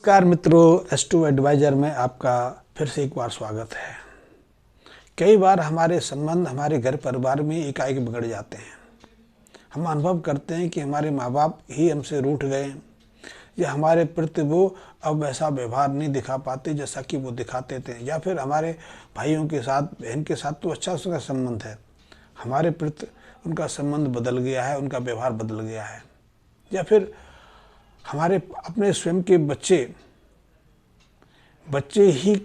नमस्कार मित्रों, S2 adviser में आपका फिर से एक बार स्वागत है। कई बार हमारे संबंध हमारे घर परिवार में एकाएक बिगड़ जाते हैं। हम अनुभव करते हैं कि हमारे माँ बाप ही हमसे रूठ गए या हमारे प्रति वो अब वैसा व्यवहार नहीं दिखा पाते जैसा कि वो दिखाते थे, या फिर हमारे भाइयों के साथ बहन के साथ तो अच्छा उसका संबंध है, हमारे प्रति उनका संबंध बदल गया है, उनका व्यवहार बदल गया है, या फिर हमारे अपने स्वयं के बच्चे ही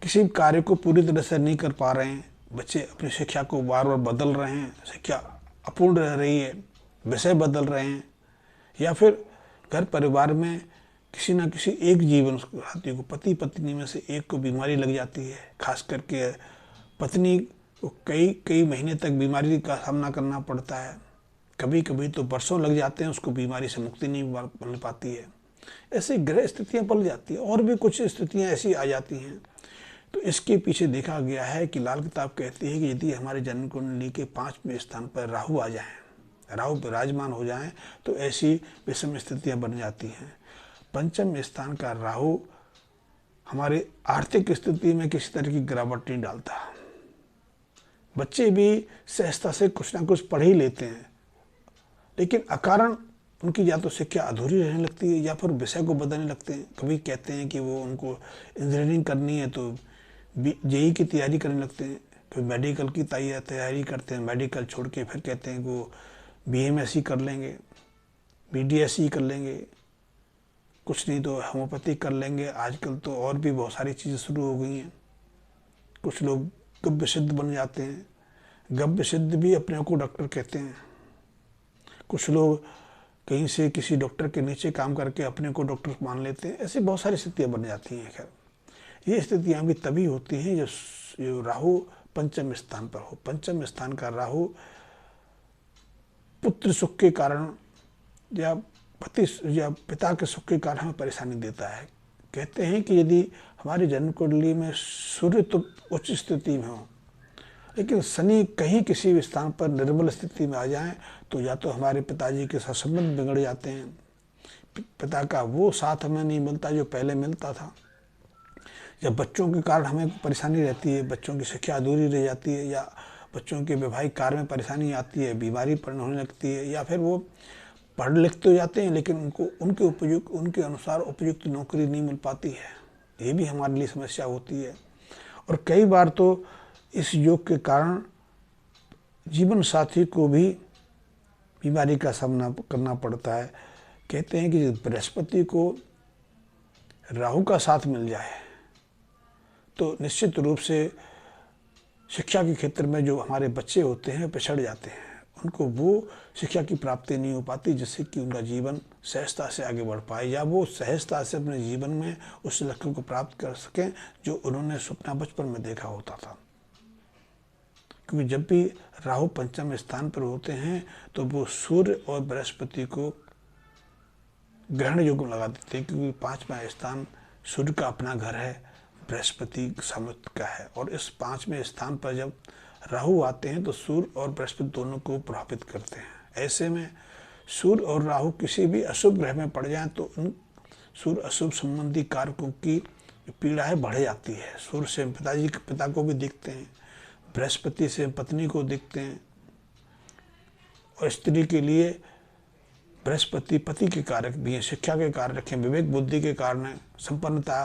किसी कार्य को पूरी तरह से नहीं कर पा रहे हैं। बच्चे अपनी शिक्षा को बार बार बदल रहे हैं, शिक्षा अपूर्ण रह रही है, विषय बदल रहे हैं, या फिर घर परिवार में किसी न किसी एक जीवन साथी को, पति पत्नी में से एक को बीमारी लग जाती है। खास करके पत्नी को कई महीने तक बीमारी का सामना करना पड़ता है, कभी कभी तो बरसों लग जाते हैं, उसको बीमारी से मुक्ति नहीं मिल पाती है। ऐसी ग्रह स्थितियाँ पल जाती हैं और भी कुछ स्थितियाँ ऐसी आ जाती हैं। तो इसके पीछे देखा गया है कि लाल किताब कहती है कि यदि हमारे जन्म कुंडली के 5वें स्थान पर राहु आ जाएं, राहु विराजमान हो जाएं, तो ऐसी विषम स्थितियाँ बन जाती हैं। 5वें स्थान का राहु हमारी आर्थिक स्थिति में किसी तरह की गिरावट नहीं डालता। बच्चे भी सहजता से कुछ ना कुछ पढ़ ही लेते हैं, लेकिन अकारण उनकी या तो शिक्षा अधूरी रहने लगती है या फिर विषय को बदलने लगते हैं। कभी कहते हैं कि वो उनको इंजीनियरिंग करनी है तो जेई की तैयारी करने लगते हैं, फिर मेडिकल की तैयारी करते हैं, मेडिकल छोड़ के फिर कहते हैं कि वो बीएमएससी कर लेंगे, बीडीएससी कर लेंगे, कुछ नहीं तो होम्योपैथी कर लेंगे। आजकल तो और भी बहुत सारी चीज़ें शुरू हो गई हैं। कुछ लोग गव्य सिद्ध बन जाते हैं, गव्य सिद्ध भी अपने को डॉक्टर कहते हैं। कुछ लोग कहीं से किसी डॉक्टर के नीचे काम करके अपने को डॉक्टर मान लेते हैं। ऐसी बहुत सारी स्थितियाँ बन जाती हैं। खैर, ये स्थितियाँ भी तभी होती हैं जो राहु 5वें स्थान पर हो। 5वें स्थान का राहु पुत्र सुख के कारण या पति या पिता के सुख के कारण हमें परेशानी देता है। कहते हैं कि यदि हमारी जन्म कुंडली में सूर्य तो उच्च स्थिति में हो, लेकिन शनि कहीं किसी भी स्थान पर निर्बल स्थिति में आ जाएं, तो या तो हमारे पिताजी के साथ संबंध बिगड़ जाते हैं, पिता का वो साथ हमें नहीं मिलता जो पहले मिलता था, या बच्चों के कारण हमें परेशानी रहती है, बच्चों की शिक्षा अधूरी रह जाती है, या बच्चों के वैवाहिक कार्य में परेशानी आती है, बीमारी होने लगती है, या फिर वो पढ़ लिख तो जाते हैं लेकिन उनको उनके अनुसार उपयुक्त नौकरी नहीं मिल पाती है। ये भी हमारे लिए समस्या होती है। और कई बार तो इस योग के कारण जीवन साथी को भी बीमारी का सामना करना पड़ता है। कहते हैं कि बृहस्पति को राहु का साथ मिल जाए तो निश्चित रूप से शिक्षा के क्षेत्र में जो हमारे बच्चे होते हैं पिछड़ जाते हैं, उनको वो शिक्षा की प्राप्ति नहीं हो पाती जिससे कि उनका जीवन सहजता से आगे बढ़ पाए, या वो सहजता से अपने जीवन में उस लक्ष्य को प्राप्त कर सकें जो उन्होंने सपना बचपन में देखा होता था। क्योंकि जब भी राहु 5वें स्थान पर होते हैं तो वो सूर्य और बृहस्पति को ग्रहण योग में लगा देते हैं, क्योंकि 5वां स्थान सूर्य का अपना घर है, बृहस्पति सामर्थ्य का है, और इस 5वें स्थान पर जब राहु आते हैं तो सूर्य और बृहस्पति दोनों को प्रभावित करते हैं। ऐसे में सूर्य और राहु किसी भी अशुभ ग्रह में पड़ जाएं तो उन सूर्य अशुभ संबंधी कारकों की पीड़ा है बढ़ जाती है। सूर्य से पिता को भी दिखते हैं, बृहस्पति से पत्नी को दिखते हैं, और स्त्री के लिए बृहस्पति पति के कारक भी हैं, शिक्षा के कारक हैं, विवेक बुद्धि के कारण हैं, संपन्नता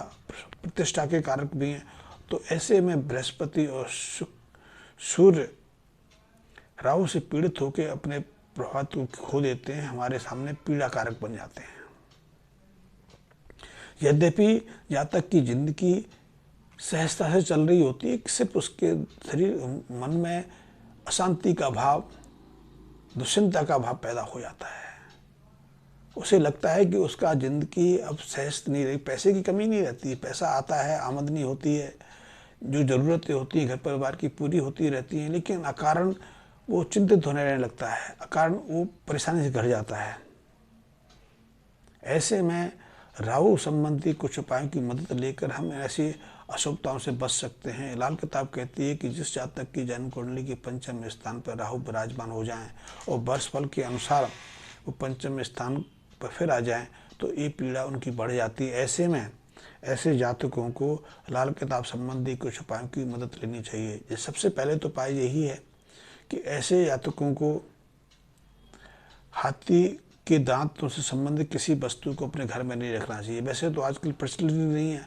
प्रतिष्ठा के कारक भी हैं। तो ऐसे में बृहस्पति और सूर्य राहु से पीड़ित होकर अपने प्रभाव को खो देते हैं, हमारे सामने पीड़ा कारक बन जाते हैं। यद्यपि जातक की जिंदगी सहजता से चल रही होती है, सिर्फ उसके शरीर मन में अशांति का भाव, दुश्चिंता का भाव पैदा हो जाता है। उसे लगता है कि उसका जिंदगी अब सहज नहीं रही, पैसे की कमी नहीं रहती है, पैसा आता है, आमदनी होती है, जो ज़रूरतें होती हैं घर परिवार की पूरी होती रहती हैं, लेकिन अकारण वो चिंतित होने रहने लगता है, अकारण वो परेशानी से घिर जाता है। ऐसे में राहु संबंधी कुछ उपायों की मदद लेकर हम ऐसी अशुभताओं से बच सकते हैं। लाल किताब कहती है कि जिस जातक की जन्म कुंडली के 5वें स्थान पर राहु विराजमान हो जाएं और वर्ष फल के अनुसार वो 5वें स्थान पर फिर आ जाएं, तो ये पीड़ा उनकी बढ़ जाती है। ऐसे में ऐसे जातकों को लाल किताब संबंधी कुछ उपायों की मदद लेनी चाहिए। ये सबसे पहले तो उपाय यही है कि ऐसे जातकों को हाथी के दांतों से संबंधित किसी वस्तु को अपने घर में नहीं रखना चाहिए। वैसे तो आजकल प्रचलित नहीं है,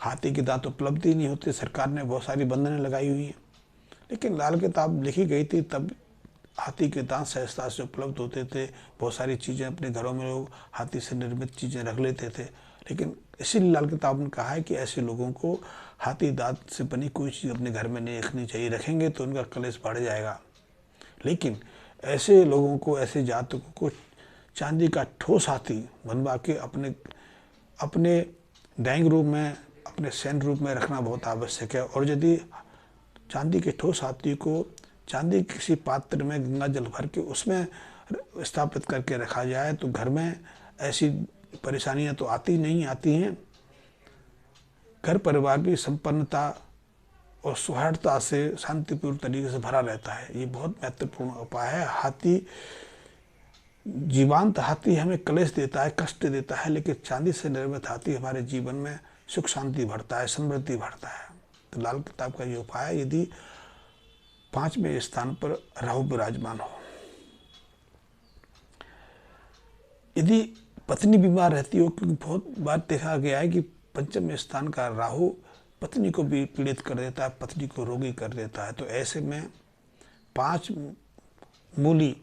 हाथी के दांत उपलब्ध ही नहीं होते, सरकार ने बहुत सारी बंधनें लगाई हुई हैं। लेकिन लाल किताब लिखी गई थी तब हाथी के दांत सहजता से उपलब्ध होते थे। बहुत सारी चीज़ें अपने घरों में लोग हाथी से निर्मित चीज़ें रख लेते थे। लेकिन इसीलिए लाल किताब ने कहा है कि ऐसे लोगों को हाथी दांत से बनी कोई चीज़ अपने घर में नहीं रखनी चाहिए। रखेंगे तो उनका कलेश बढ़ जाएगा। लेकिन ऐसे लोगों को, ऐसे जातकों को चांदी का ठोस हाथी बनवा के अपने ड्राइंग रूम में, अपने शयन रूम में रखना बहुत आवश्यक है। और यदि चांदी के ठोस हाथी को चांदी के किसी पात्र में गंगा जल भर के उसमें स्थापित करके रखा जाए तो घर में ऐसी परेशानियां तो आती हैं। घर परिवार की संपन्नता और सौहार्दता से शांतिपूर्ण तरीके से भरा रहता है। ये बहुत महत्वपूर्ण उपाय है। हाथी, जीवंत हाथी हमें क्लेश देता है, कष्ट देता है, लेकिन चांदी से निर्मित हाथी हमारे जीवन में सुख शांति भरता है, समृद्धि भरता है। तो लाल किताब का ये उपाय है। यदि 5वें स्थान पर राहु विराजमान हो, यदि पत्नी बीमार रहती हो, क्योंकि बहुत बार देखा गया है कि 5वें स्थान का राहु पत्नी को भी पीड़ित कर देता है, पत्नी को रोगी कर देता है। तो ऐसे में 5 मूली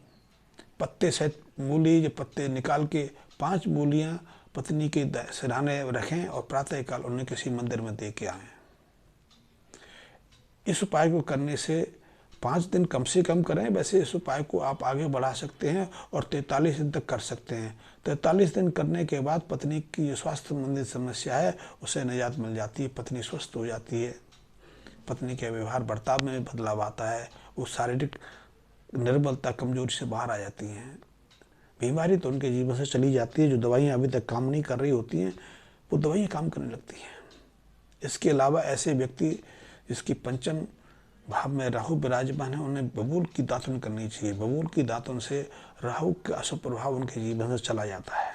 पत्ते सहित, मूली जो पत्ते निकाल के 5 मूलियाँ पत्नी के सिरहाने रखें और प्रातःकाल उन्हें किसी मंदिर में दे के आएँ। इस उपाय को करने से 5 दिन कम से कम करें। वैसे इस उपाय को आप आगे बढ़ा सकते हैं और 43 दिन तक कर सकते हैं। 43 दिन करने के बाद पत्नी की जो स्वास्थ्य संबंधित समस्या है उसे निजात मिल जाती है, पत्नी स्वस्थ हो जाती है, पत्नी के व्यवहार बर्ताव में बदलाव आता है, वो शारीरिक निर्बलता, कमजोरी से बाहर आ जाती हैं। बीमारी तो उनके जीवन से चली जाती है। जो दवाइयाँ अभी तक काम नहीं कर रही होती हैं वो दवाइयाँ काम करने लगती हैं। इसके अलावा ऐसे व्यक्ति जिसकी 5म भाव में राहु विराजमान है, उन्हें बबूल की दातुन करनी चाहिए। बबूल की दातुन से राहु का अशुभ प्रभाव उनके जीवन से चला जाता है।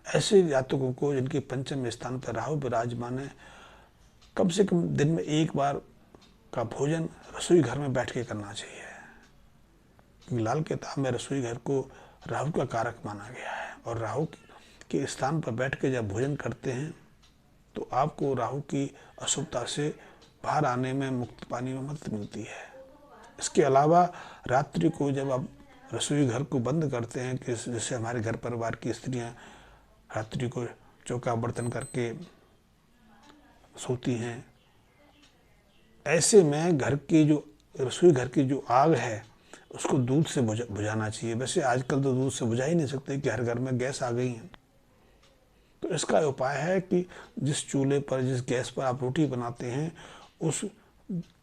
ऐसे जातकों को जिनके 5म स्थान पर राहु विराजमान है, कम से कम दिन में 1 बार का भोजन रसोई घर में बैठ के करना चाहिए। लाल किताब में रसोई घर को राहु का कारक माना गया है और राहु के स्थान पर बैठ के जब भोजन करते हैं तो आपको राहु की अशुभता से बाहर आने में, मुक्त पाने में मदद मिलती है। इसके अलावा रात्रि को जब आप रसोई घर को बंद करते हैं, कि जैसे हमारे घर परिवार की स्त्रियां रात्रि को चौका बर्तन करके सोती हैं, ऐसे में घर की जो रसोई घर की जो आग है उसको दूध से बुझाना चाहिए। वैसे आजकल तो दूध से बुझा ही नहीं सकते कि हर घर में गैस आ गई है। तो इसका उपाय है कि जिस चूल्हे पर, जिस गैस पर आप रोटी बनाते हैं, उस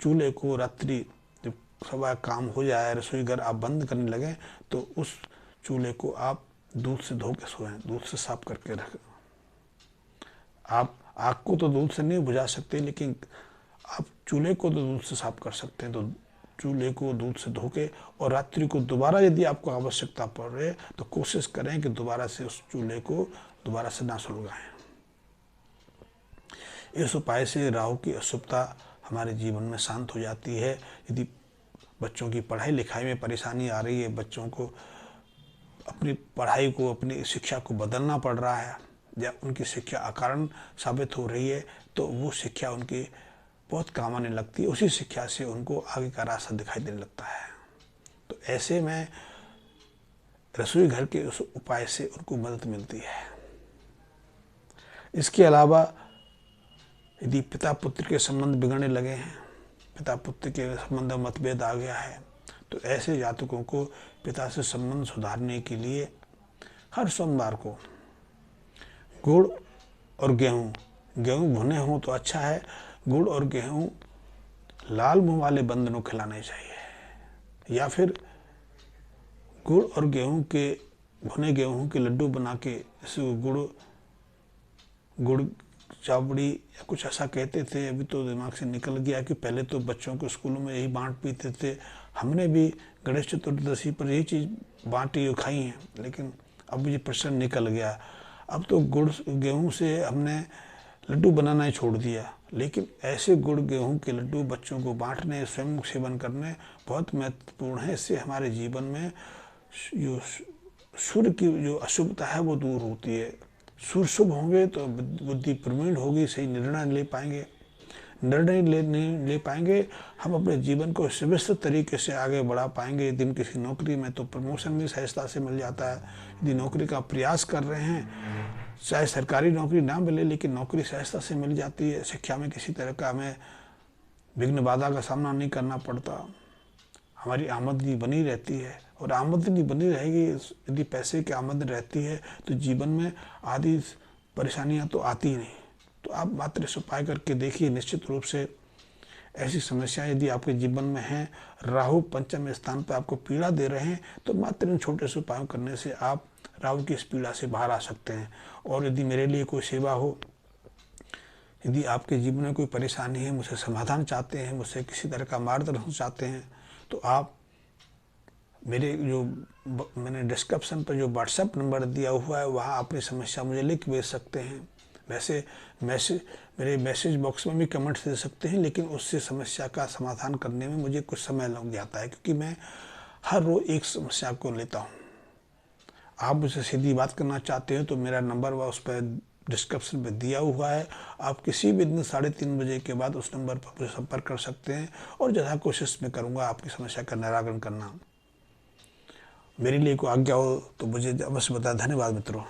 चूल्हे को रात्रि जब सब काम हो जाए, रसोई घर आप बंद करने लगें, तो उस चूल्हे को आप दूध से धो के सोएं, दूध से साफ करके रखें। आप आग को तो दूध से नहीं बुझा सकते, लेकिन आप चूल्हे को तो दूध से साफ कर सकते हैं। तो चूल्हे को दूध से धो के और रात्रि को दोबारा यदि आपको आवश्यकता पड़ रही है तो कोशिश करें कि दोबारा से उस चूल्हे को दोबारा से ना सुलगाएं। इस उपाय से राहु की अशुभता हमारे जीवन में शांत हो जाती है। यदि बच्चों की पढ़ाई लिखाई में परेशानी आ रही है, बच्चों को अपनी पढ़ाई को, अपनी शिक्षा को बदलना पड़ रहा है, या उनकी शिक्षा अकारण साबित हो रही है, तो वो शिक्षा उनकी बहुत काम आने लगती है। उसी शिक्षा से उनको आगे का रास्ता दिखाई देने लगता है। तो ऐसे में रसोई घर के उस उपाय से उनको मदद मिलती है। इसके अलावा यदि पिता पुत्र के संबंध बिगड़ने लगे हैं, पिता पुत्र के संबंध में मतभेद आ गया है, तो ऐसे जातकों को पिता से संबंध सुधारने के लिए हर सोमवार को गुड़ और गेहूँ भुने हों तो अच्छा है, गुड़ और गेहूँ लाल मुंह वाले बंदरों को खिलाने चाहिए, या फिर गुड़ और गेहूँ के भुने गेहूँ के लड्डू बना के, जैसे गुड़ चावड़ी या कुछ ऐसा कहते थे, अभी तो दिमाग से निकल गया कि पहले तो बच्चों को स्कूलों में यही बांट पीते थे। हमने भी गणेश चतुर्दशी पर यही चीज़ बांटी और खाई है, लेकिन अब ये प्रश्न निकल गया। अब तो गुड़ गेहूं से हमने लड्डू बनाना ही छोड़ दिया, लेकिन ऐसे गुड़ गेहूं के लड्डू बच्चों को बांटने, स्वयं सेवन करने बहुत महत्वपूर्ण है। इससे हमारे जीवन में जो सूर्य की जो अशुभता है वो दूर होती है। सूर्य शुभ होंगे तो बुद्धि प्रवीण होगी, सही निर्णय ले पाएंगे। निर्णय नहीं ले पाएंगे, हम अपने जीवन को सुव्यवस्थित तरीके से आगे बढ़ा पाएंगे। यदि हम किसी नौकरी में तो प्रमोशन भी सहजता से मिल जाता है। यदि नौकरी का प्रयास कर रहे हैं, चाहे सरकारी नौकरी ना मिले लेकिन नौकरी सहजता से मिल जाती है। शिक्षा में किसी तरह का हमें विघ्न बाधा का सामना नहीं करना पड़ता, हमारी आमदनी बनी रहती है। और आमदनी बनी रहेगी, यदि पैसे की आमदनी रहती है तो जीवन में आदि परेशानियां तो आती ही नहीं। तो आप मात्र इस उपाय करके देखिए, निश्चित रूप से ऐसी समस्या यदि आपके जीवन में है, राहु पंचम स्थान पर आपको पीड़ा दे रहे हैं, तो मात्र इन छोटे से उपायों करने से आप राहु की इस पीड़ा से बाहर आ सकते हैं। और यदि मेरे लिए कोई सेवा हो, यदि आपके जीवन में कोई परेशानी है, मुझसे समाधान चाहते हैं, मुझसे किसी तरह का मार्गदर्शन चाहते हैं, तो आप मेरे जो मैंने डिस्क्रिप्शन पर जो व्हाट्सएप नंबर दिया हुआ है वहाँ अपनी समस्या मुझे लिख भेज सकते हैं। वैसे मेरे मैसेज बॉक्स में भी कमेंट्स दे सकते हैं, लेकिन उससे समस्या का समाधान करने में मुझे कुछ समय लग जाता है, क्योंकि मैं हर रोज एक समस्या को लेता हूँ। आप मुझसे सीधी बात करना चाहते हो तो मेरा नंबर वह उस पर डिस्क्रिप्शन में दिया हुआ है। आप किसी भी दिन 3:30 बजे के बाद उस नंबर पर मुझे संपर्क कर सकते हैं और जहाँ कोशिश मैं करूँगा आपकी समस्या का निराकरण करना। मेरे लिए कोई आज्ञा हो तो मुझे अवश्य बताएं। धन्यवाद मित्रों।